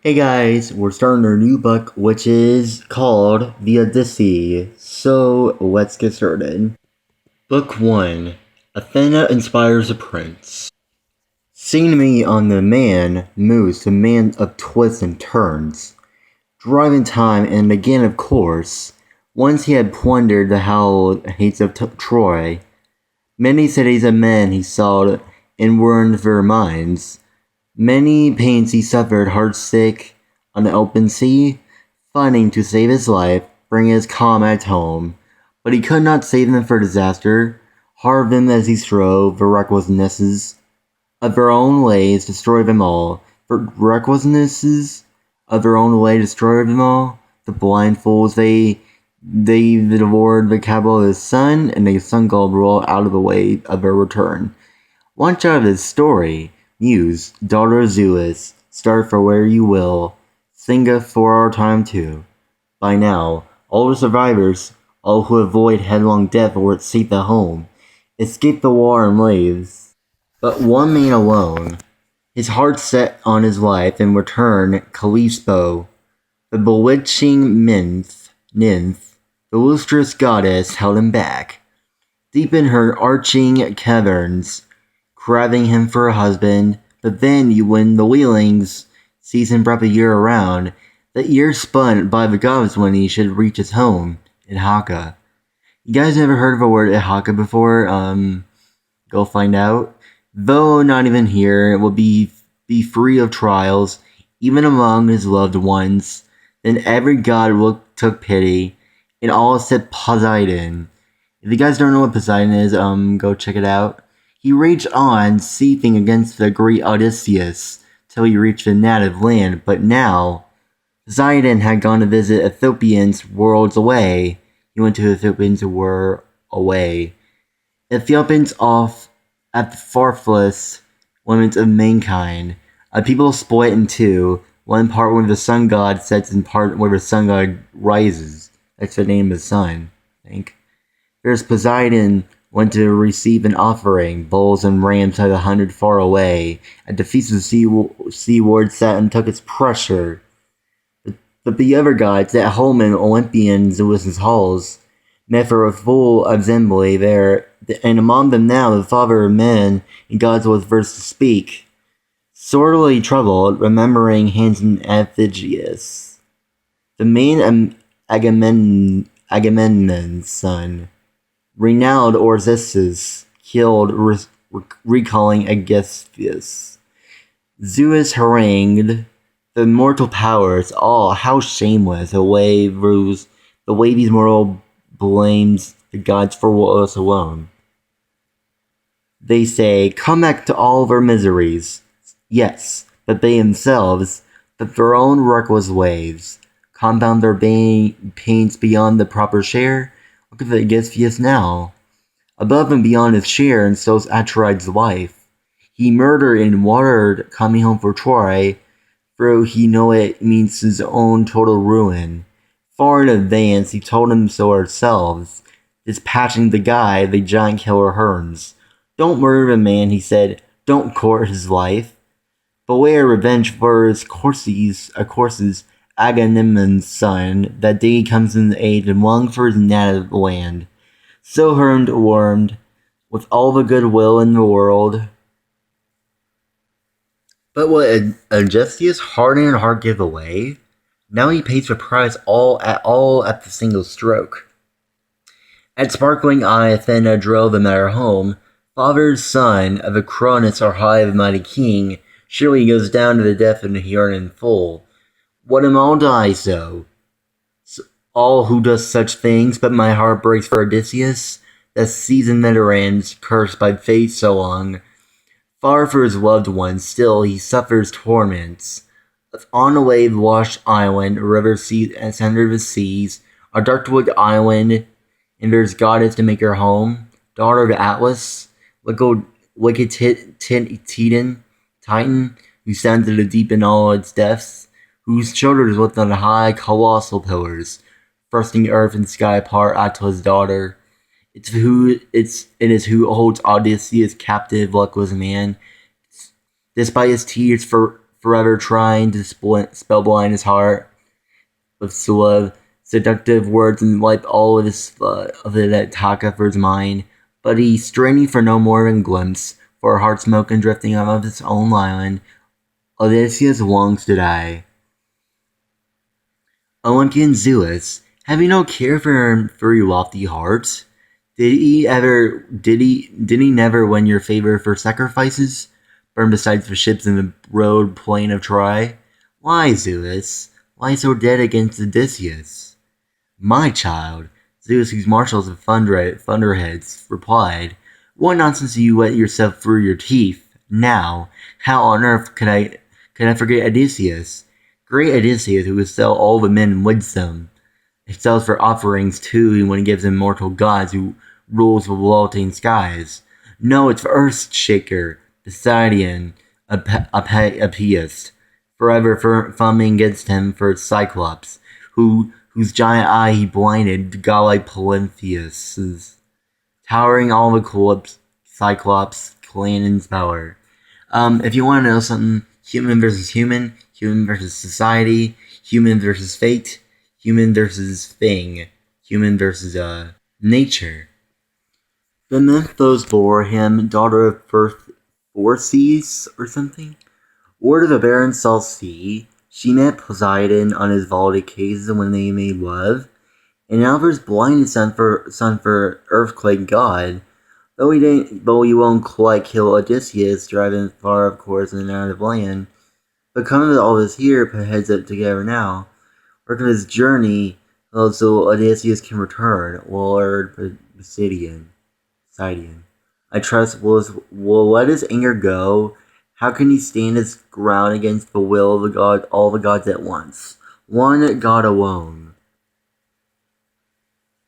Hey guys, we're starting our new book, which is called The Odyssey. So let's get started. Book 1. Athena Inspires a Prince. Seeing me on the man moves the man of twists and turns, driving time and began of course. Once he had plundered the hallowed hates of Troy. Many cities of men he saw and warned their minds. Many pains he suffered heartsick on the open sea, fighting to save his life, bring his comrades home. But he could not save them for disaster, harm them as he strove, the recklessnesses of their own ways destroy them all. For recklessnesses of their own way destroy them all. The blind fools they devoured the capital of the sun, and they sun god roll out of the way of their return. Launch out of this story. Muse, daughter of Zeus, start for where you will. Singeth for our time too. By now, all the survivors, all who avoid headlong death or seek the home, escape the war and lives. But one man alone, his heart set on his life, in return, Callisto, the bewitching nymph, the lustrous goddess, held him back. Deep in her arching caverns, craving him for a husband, but then when the wheelings season brought the year around, the year spun by the gods when he should reach his home, Ithaca. You guys ever heard of the word Ithaca before? Go find out. Though not even here, it will be free of trials, even among his loved ones. Then every god took pity, and all except Poseidon. If you guys don't know what Poseidon is, go check it out. He raged on, seething against the great Odysseus, till he reached the native land, but now Poseidon had gone to visit Ethiopians worlds away. He went to Ethiopians who were away. Ethiopians off at the farthest limits of mankind. A people split in two, one part where the sun god sets and part where the sun god rises. That's the name of the sun, I think. There's Poseidon went to receive an offering, bulls and rams had 100 far away. At the feast of seaward sat and took its pressure. But the other gods, at home in Olympian Zeus's halls, met for a full assembly there, and among them now the father of men and gods was first to speak. Sorely troubled, remembering handsome Amphigeus, the main Agamemnon's son, renowned Orzeus, killed, recalling Aegisthus. Zeus harangued the mortal powers, all how shameless the way these mortal blames the gods for us alone. They say, come back to all their miseries. Yes, but they themselves, but their own reckless ways, compound their pains beyond the proper share. Look at the Aegisthus now. Above and beyond his share in Sos Atride's life, he murdered and watered coming home for Troy, though he know it means his own total ruin. Far in advance, he told him so ourselves, dispatching the guy the giant killer Hermes. Don't murder the man, he said, don't court his life. Beware revenge for his courses, Agamemnon's son, that day comes in age and long for his native land. So warmed, with all the goodwill in the world. But what Aegisthus' hardened heart give away? Now he pays the price all at the single stroke. At sparkling eye Athena drove him at her home. Father's son of a Cronus or high of mighty king, surely goes down to the death of the heart in full. What am all die so? All who does such things, but my heart breaks for Odysseus, that seasoned veterans, cursed by fate so long. Far for his loved ones, still he suffers torments. On a wave-washed island, a river center of the seas, a dark-wood island, and there's goddess to make her home, daughter of Atlas, wicked Titan, who stands at the deep in all its depths, whose children live on high colossal pillars, thrusting earth and sky apart. Atlas' daughter. It is who holds Odysseus captive, luckless man. Despite his tears forever trying to spellblind his heart with seductive words and wipe all of that Taka for his mind. But he's straining for no more than glimpse, for a heart smoke and drifting out of his own island. Odysseus longs to die. Olympian Zeus, have you no care for your lofty heart? Did he never win your favor for sacrifices? Burn beside the ships in the road plain of Troy? Why, Zeus? Why so dead against Odysseus? My child, Zeus, whose marshals of thunderheads, replied, what nonsense do you let yourself through your teeth? Now, how on earth could I forget Odysseus? Great Odyssey, who would sell all the men in wisdom. It sells for offerings too when he gives immortal gods who rules the vaulting skies. No, it's the earth shaker, Poseidon, Apiest, forever foaming against him for Cyclops, whose giant eye he blinded, godlike Polypheus, towering all the Cyclops clan in power. If you want to know something, human versus human versus society, human versus fate, human versus thing, human versus nature. The mythos bore him, daughter of Phorcys or something. Lord of the barren salt sea, she met Poseidon on his vaulted caves when they made love, and Alvar's blinded son for earthquake god. Though he won't quite kill Odysseus, driving far of course and out of land. But coming with all this here, put heads up together now. Work on his journey, so Odysseus can return. Lord Poseidon. I trust will let his anger go. How can he stand his ground against the will of the god, all the gods at once? One god alone.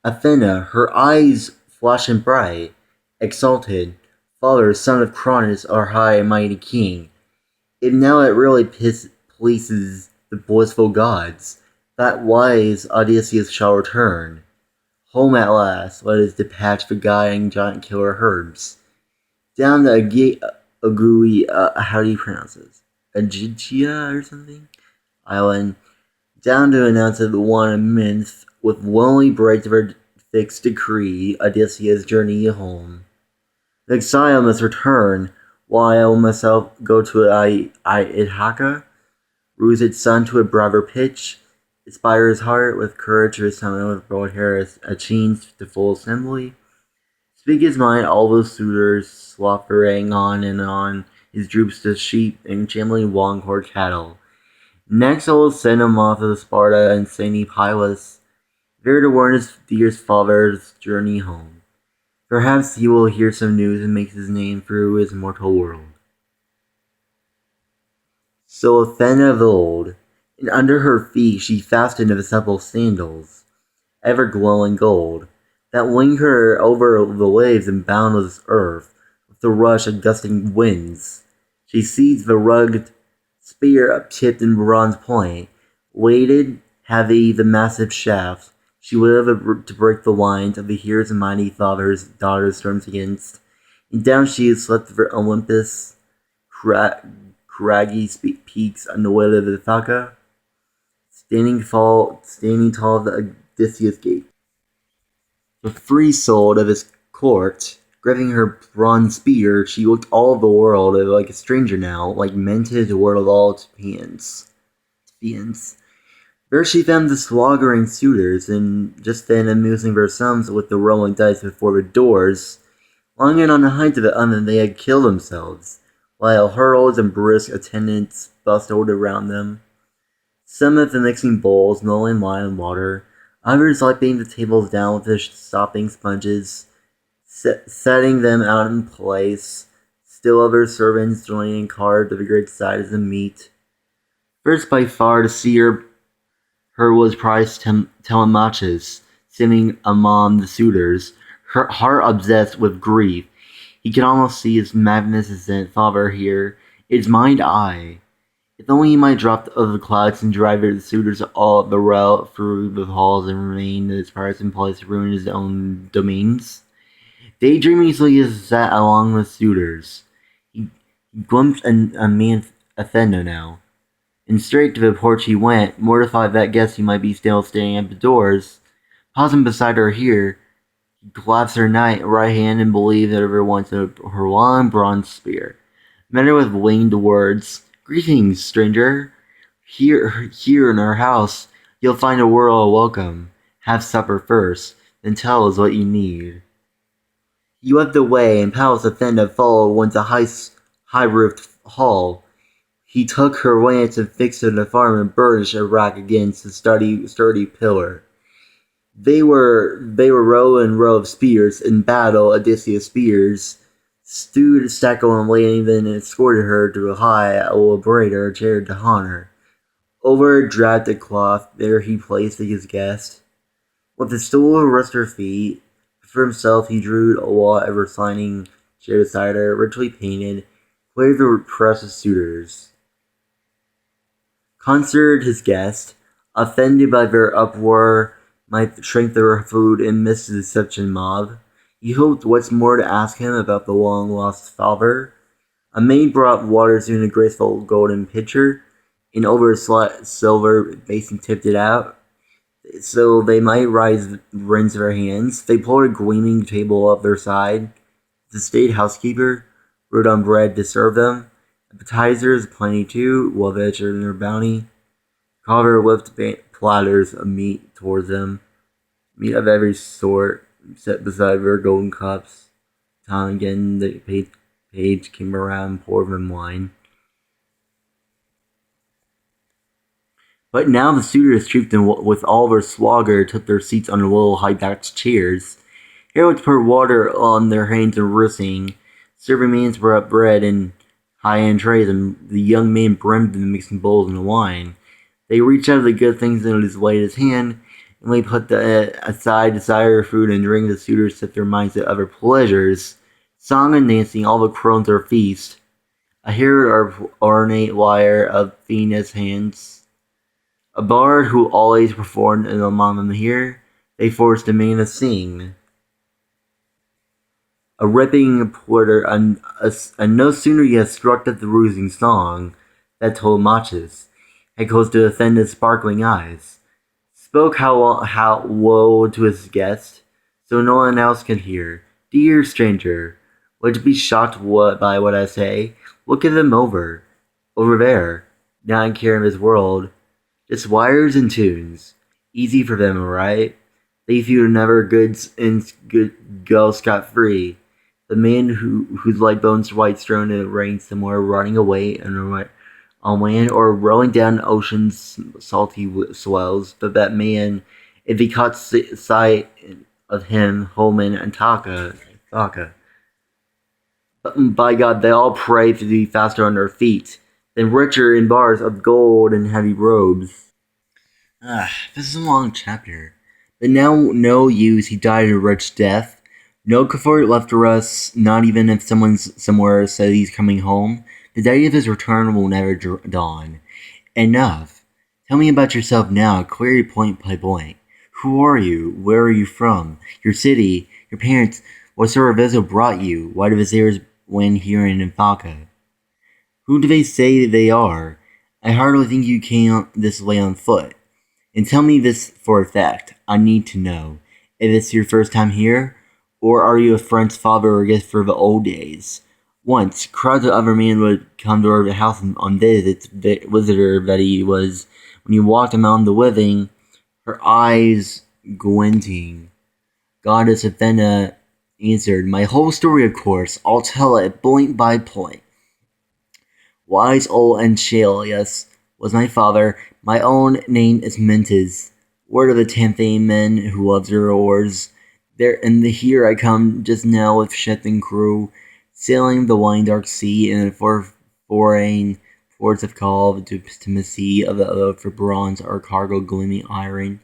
Athena, her eyes flashing bright, exalted. Father, son of Cronus, our high and mighty king. If now it really pleases the blissful gods, that wise Odysseus shall return. Home at last, let us dispatch the guiding giant killer herds. Down the Agui, how do you pronounce this? Aegyptia or something? Island. Down to announce that the one immense, with lonely breaks of her fixed decree, Odysseus' journey home. The exile must return, while I myself go to Ithaca, ruse its son to a braver pitch, inspire his heart with courage to his son with broad hair achieved to full assembly. Speak his mind, all those suitors, slobbering on and on, his droops to sheep and shambling long-horned cattle. Next I will send him off to Sparta and Saint Pylus, there to warn his dear father's journey home. Perhaps he will hear some news and make his name through his mortal world. So Athena of old, and under her feet she fastened the supple sandals, ever glowing gold, that winged her over the waves and boundless earth with the rush of gusting winds. She seized the rugged spear uptipped in bronze point, weighted heavy the massive shaft. She would have to break the lines of the hero's mighty father's daughter storms against, and down she had swept over Olympus, craggy peaks on the way of Ithaca, standing tall at the Odysseus gate. The free-souled of his court, gripping her bronze spear, she looked all the world like a stranger now, like men to the world of all Tepians. There she found the sloggering suitors, and just then amusing themselves with the rolling dice before the doors. Longing on the height of the oven, they had killed themselves, while heralds and brisk attendants bustled around them. Some at the mixing bowls, mulling wine and water, others wiping the tables down with their sopping sponges, setting them out in place, still other servants joining in carved of the great size of meat. First by far to see her was prized Telemachus, sitting among the suitors, her heart obsessed with grief. He could almost see his magnificent father here, his mind eye. If only he might drop out of the clouds and drive the suitors all the route through the halls and remain in his prized in place to ruin his own domains. Daydreaming so he sat along with suitors. He glimpsed a man Athena now, and straight to the porch he went, mortified that guess he might be still standing at the doors. Pausing beside her here, he clasped her right hand and believed that every once in her long bronze spear. Met her with winged words. "Greetings, stranger. Here in our house, you'll find a royal welcome. Have supper first, then tell us what you need." He led the way, and Palace Athena followed once a high-roofed hall. He took her lance and fixed it in the farm and burnished a rack against a sturdy pillar. They were row and row of spears. In battle, Odysseus' spears stood stacked on landing, then escorted her to a high elaborator chair to honor. Over a draped cloth, there he placed his guest. With a stool to rest her feet, for himself he drew a wall ever reclining chair beside her, richly painted, clear of precious suitors. Concerned his guest, offended by their uproar, might shrink their food and miss the deception mob. He hoped once more to ask him about the long-lost father. A maid brought waters in a graceful golden pitcher, and over a silver basin tipped it out, so they might rinse their hands. They pulled a gleaming table up their side. The state housekeeper wrote on bread to serve them. Appetizers plenty too, well ventured in their bounty. Carver lifted platters of meat towards them, meat of every sort, set beside their golden cups. Time and again the page came around and poured them wine. But now the suitors trooped in with all their swagger, took their seats on the little high-backed chairs. Heralds poured water on their hands and wristing. Serving maids brought bread in high-end trays, and the young man brimmed the mixing bowls and the wine. They reached out the good things in his latest hand, and they put aside desire food and drink. The suitors set their minds to other pleasures. Song and dancing, all the crones are feast. A herald ornate lyre of Venus' hands. A bard who always performed among them here, they forced a man to sing. A ripping porter, and no sooner he had struck up the rousing song that told matches, had close to Athena's sparkling eyes, spoke how woe to his guest, so no one else could hear. "Dear stranger, would you be shocked by what I say? Look at them over there, not caring of this world. Just wires and tunes. Easy for them, alright? They feel never go scot-free. The man whose light bones white strewn in the rain somewhere, running away on land or rolling down ocean's salty swells. But that man, if he caught sight of him, Holman and Taka, by God, they all pray to be faster on their feet, than richer in bars of gold and heavy robes." This is a long chapter. But now no use, he died a rich death. No comfort left for us, not even if someone somewhere said he's coming home. The day of his return will never dawn. Enough. Tell me about yourself now, query point by point. Who are you? Where are you from? Your city? Your parents? What sort of vessel brought you? Why do visitors win here in Ithaca? Who do they say they are? I hardly think you came this way on foot. And tell me this for a fact. I need to know. Is this your first time here? Or are you a friend's father or guest for the old days? Once, crowds of other men would come to our house on visits, visitor that he was. When he walked among the living, her eyes glinting. Goddess Athena answered, "My whole story, of course. I'll tell it point by point. Wise old Anchialus was my father. My own name is Mentis, word of the Tanthane men who loves their oars. Here I come just now with ship and crew, sailing the wide dark sea in the foreign ports of call to Timothy of the for bronze, our cargo gleaming iron.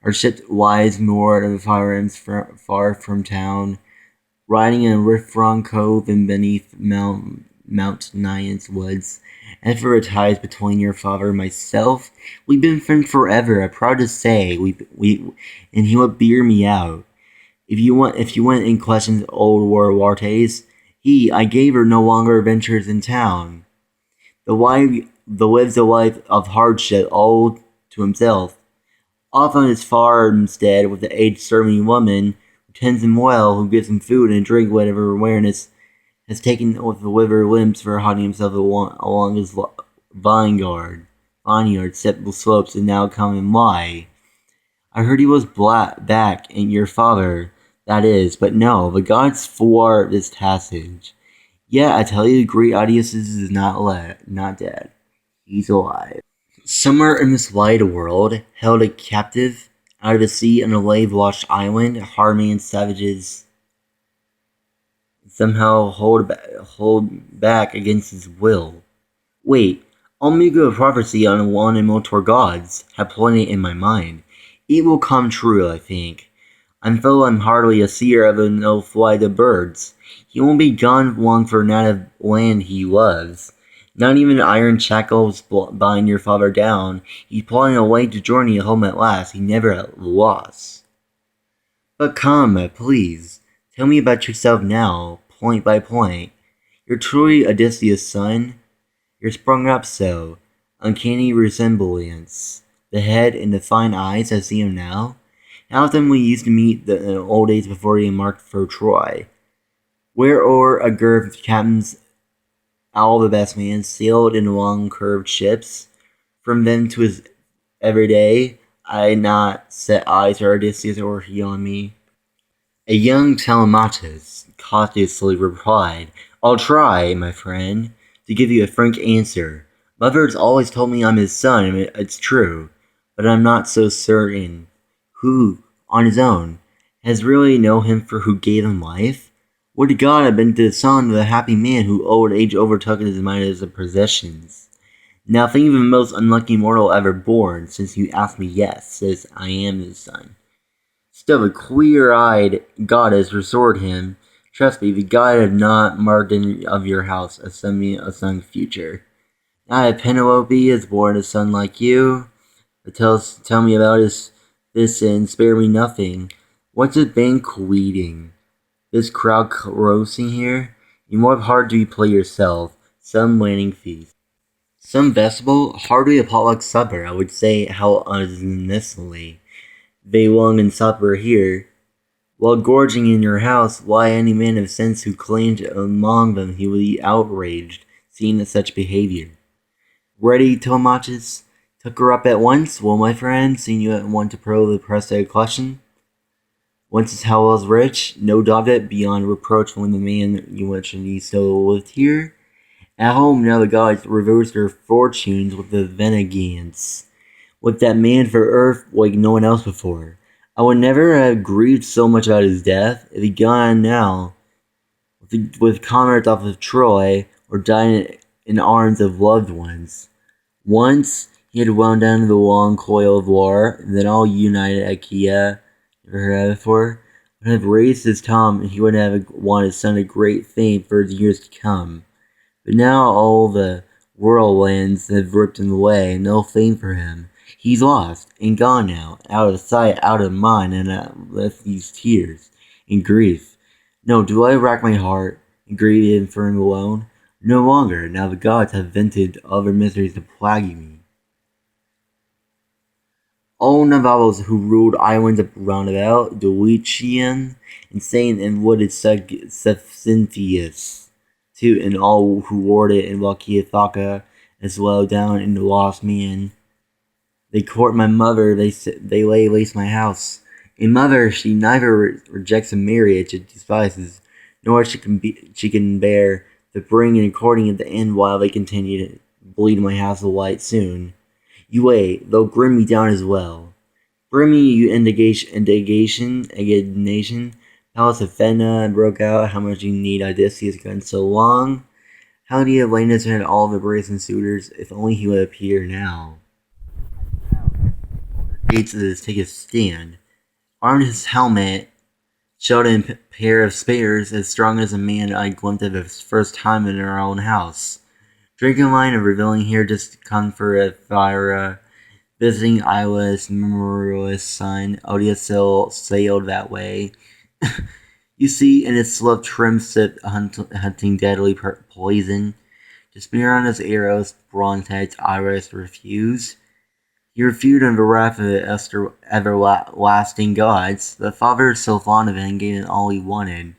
Our ship lies moored of the firearms far from town, riding in Riffron Cove and beneath Mount Nyan's woods. And for the ties between your father and myself, we've been friends forever. I'm proud to say, and he would beer me out. If you went in questions old Wartes, I gave her no longer ventures in town. The lives a life of hardship all to himself. Off on his farmstead with the aged-serving woman who tends him well, who gives him food and drink, whatever awareness has taken with the withered limbs for hiding himself along his vineyard, steep slopes, and now come and lie. I heard he was back, and your father, that is, but no, the gods thwart this passage. Yet I tell you, great Odysseus is not dead. He's alive. Somewhere in this wide world, held a captive out of the sea on a wave-washed island, hard-man savages somehow hold back against his will. Wait, I'll make a prophecy on one immortal gods have planted in my mind. It will come true, I think. I'm hardly a seer of no flight of birds. He won't be gone long for native land he loves. Not even iron shackles bind your father down. He's plotting a way to journey home at last. He never lost. But come, please, tell me about yourself now, point by point. You're truly Odysseus' son. You're sprung up so. Uncanny resemblance. The head and the fine eyes, I see him now. How often we used to meet in the old days before he embarked for Troy. Where o'er a girth of captains all the best men sailed in long curved ships. From them to his everyday, I not set eyes on Odysseus or he on me. A young Telemachus cautiously replied, I'll try, my friend, to give you a frank answer. Mother's always told me I'm his son, and it's true, but I'm not so certain. Who, on his own, has really known him for who gave him life? Would God have been the son of the happy man who old age overtook his mind as a possessions? Now think of the most unlucky mortal ever born, since you ask me, yes, says I am his son. Still the clear-eyed goddess restored him. Trust me, the God have not marked in of your house a son future. Now if Penelope is born a son like you, but tell me about this and spare me nothing. What's it banqueting? This crowd roasting here? In what part do you play yourself? Some wedding feast. Some festival? Hardly a potluck supper, I would say how unnecessarily. They long in supper here. While gorging in your house, why any man of sense who claimed among them he would be outraged, seeing such behavior. Ready, Telemachus? Took her up at once? Well, my friend, seeing you want to probe the pressed question. Once his house was rich, no doubt it, beyond reproach when the man you mentioned he still lived here. At home now the gods reversed their fortunes with the Venegans, with that man for earth like no one else before. I would never have grieved so much about his death if he'd gone now with comrades off of Troy or died in arms of loved ones. Once he had wound down the long coil of war, then all united Achaea, never heard of it before, would have raised his tongue, and he would have wanted his son a great fame for the years to come. But now all the whirlwinds have ripped him away, and no fame for him. He's lost and gone now, out of sight, out of mind, and I left these tears and grief. No, do I rack my heart and grieve him for him alone? No longer, now the gods have vented all their miseries to plague me. All Navalos who ruled islands round about, Dulichian, insane and wooded Cephintius, too, and all who warded in Wakiathaka, as well down in the Lost Man. They court my mother, they lay waste my house. A mother, she neither rejects a marriage it despises, nor she can bear the bring and courting at the end while they continue to bleed my house alight soon. You wait, they'll grim me down as well. Bring me, you indignation, Palace of Fenna broke out, how much you need Odysseus gone so long. How do you have Lainus had all the brazen suitors, if only he would appear now. Gates take a stand. Armed his helmet, showed a pair of spears as strong as a man I glimpsed of his first time in our own house. Drinking wine and revealing here just to come for a fire, visiting Iola's memorialist son, Odyssey sailed that way. You see, in its slope trim sip hunting deadly poison, To spear on his arrows, bronze-head's Iris refused. He refused in the wrath of the everlasting gods. The father was so fond of him and gave him all he wanted.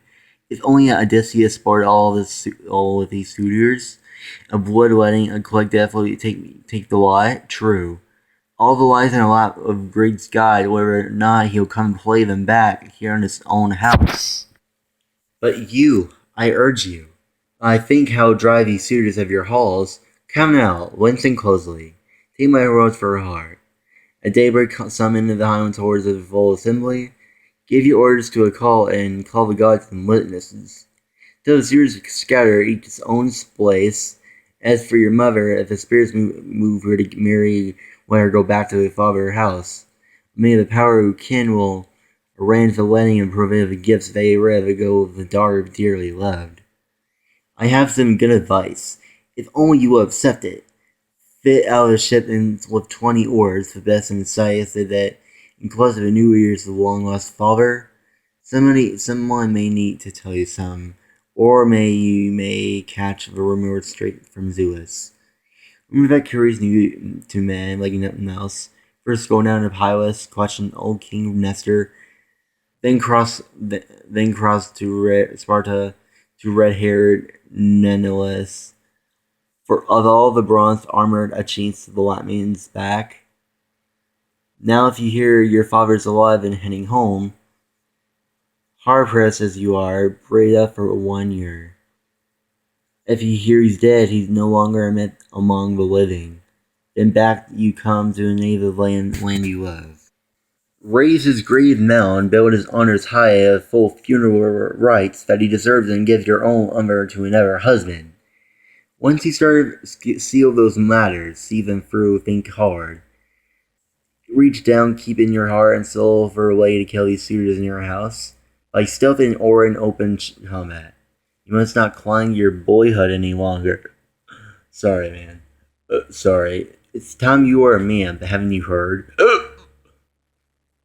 If only Odysseus spared all of these suitors, a blood wedding, a quick death will take the lot. True. All the lies in a lap of great God, whether or not he'll come play them back here in his own house. But you, I urge you, I think how dry these suitors of your halls. Come now, listen closely. Take my words for a heart. At daybreak, summon the highland towards the full assembly. Give your orders to a call and call the gods and witnesses. Till the suitors scatter each its own place. As for your mother, if the spirits move her to marry, let her go back to the father's house. May the power who can will arrange the wedding and provide the gifts they rather go with the daughter dearly loved. I have some good advice. If only you will accept it. Fit out a ship with 20 oars, the best in sight, so that in close of the new year's the long lost father. Someone may need to tell you some, or you may catch the rumor straight from Zeus. Remember that curious new to men like nothing else. First go down to Pylus, question old King Nestor, then cross to Sparta to red-haired Nenilus. For of all the bronze-armored Achaeans to the Latmians back. Now if you hear your father's alive and heading home, hard-pressed as you are, braid up for 1 year. If you hear he's dead, he's no longer among the living. Then back you come to the native land you love. Raise his grave mound, build his honors high, of full funeral rites that he deserves, and give your own honor to another husband. Once you start seal those matters, see them through, think hard. Reach down, keep in your heart and soul for a way to kill these suitors in your house, like stealth or in open combat. You must not cling your boyhood any longer. Sorry, man. Sorry. It's time you are a man, but haven't you heard?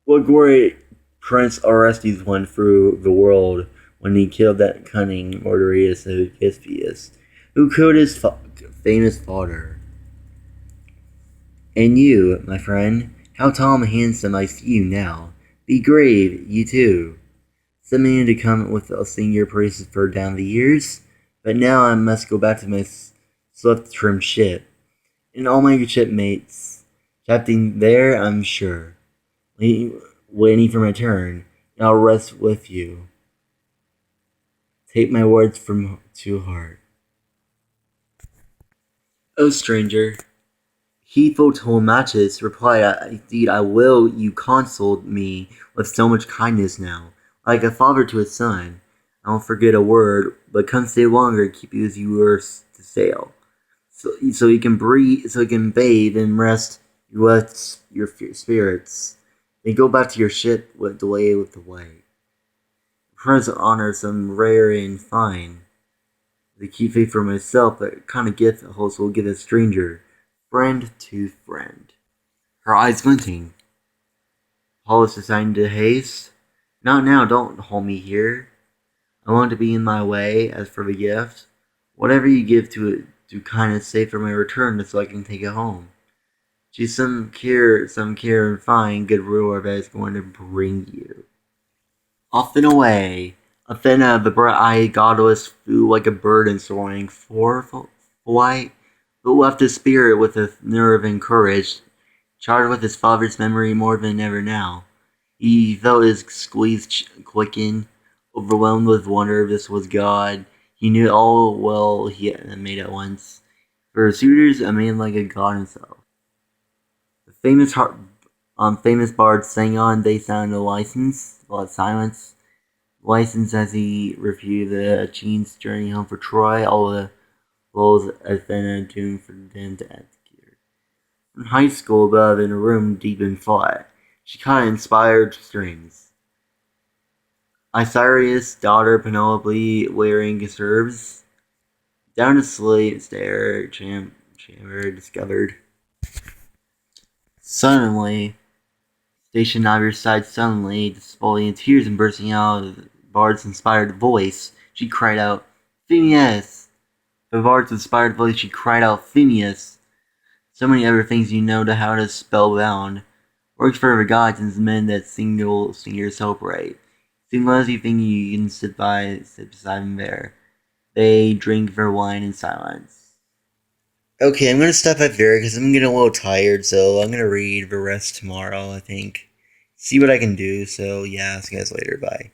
What glory Prince Orestes went through the world when he killed that cunning Mordorius of Ispius, who killed his famous father. And you, my friend, how tall and handsome I see you now. Be grave, you too. Some men to come with a senior praises for down the years, but now I must go back to my sloth-trimmed ship, and all my shipmates, captain there, I'm sure, waiting for my turn, and I'll rest with you. Take my words to heart. O stranger, heedful Telemachus replied, indeed I will, you consoled me with so much kindness now, like a father to a son. I won't forget a word, but come stay longer, keep you as you were to sail. So you can breathe, so you can bathe and rest your spirits. Then go back to your ship with the way. The present honor some rare and fine. To keep faith for myself, that kind of gift a host will give a stranger, friend to friend. Her eyes glinting. Paulus decided to haste. Not now, don't hold me here. I want to be in my way. As for the gift, whatever you give to it, do kindness save for my return, so I can take it home. She's some care and fine good ruler that is going to bring you. Off and away. Athena, the bright-eyed goddess, flew like a bird in soaring flight, but left his spirit with a nerve and courage, charged with his father's memory more than ever now. He felt his squeeze quicken, overwhelmed with wonder this was God. He knew all well he had made at once. For suitors, a man like a god himself. The famous bard sang on, they sounded a license, but silence. License as he reviewed the Achaeans' journey home for Troy, all the roles Athena doomed for them to execute. In high school, above, in a room deep in thought, she caught inspired strings. Isarius' daughter Penelope wearing serves. Down a slate stair chamber discovered. Suddenly, stationed on her side suddenly, displaying in tears and bursting out of the bard's inspired voice, she cried out, Phineas! Of arts inspired village, she cried out, Phineas! So many other things you know to how to spellbound. Works for the gods and men that single singers hope right. Single you think you can sit beside them there. They drink their wine in silence. Okay, I'm gonna stop at there because I'm getting a little tired, so I'm gonna read the rest tomorrow, I think. See what I can do, so yeah, see you guys later, bye.